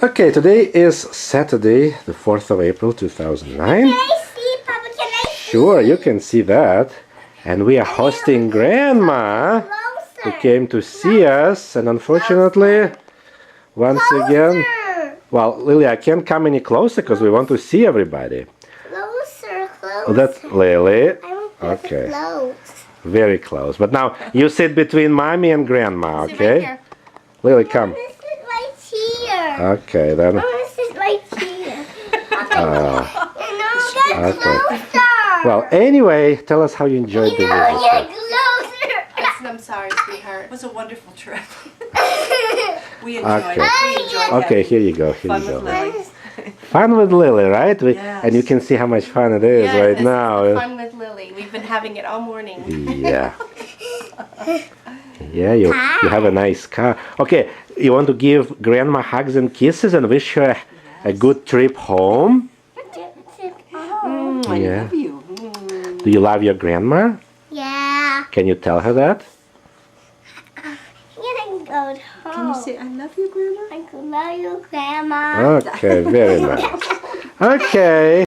Okay, today is Saturday, the 4th of April, 2009. Can I see, Papa? Can I see? Sure, you can see that. And we are hosting Grandma, who Closer. came to see us. And unfortunately, once again... Well, Lily, I can't come any closer because we want to see everybody. Closer, closer. Oh, that's Lily. I want Okay. close. Very close. But now, you sit between Mommy and Grandma, Sit okay? right here. Lily, come. I want to sit right here. Okay, then. I want to sit right here. Okay. Closer. Well, anyway, tell us how you enjoyed the No, visit. you're closer. I'm sorry, sweetheart. It was a wonderful trip. I We enjoyed Okay. it. We enjoyed Okay, having here you go. Here fun you with go. Lily. Fun with Lily, right? Yes. And you can see how much fun it is Yes, right this is the now. fun with Lily. We've been having it all morning. Yeah. Yeah, you have a nice car. Okay, you want to give Grandma hugs and kisses and wish her a good trip home? I Yeah. love you. Do you love your grandma? Yeah. Can you tell her that? You can go home. Can you say I love you, Grandma? I love you, Grandma. Okay, very nice. Okay.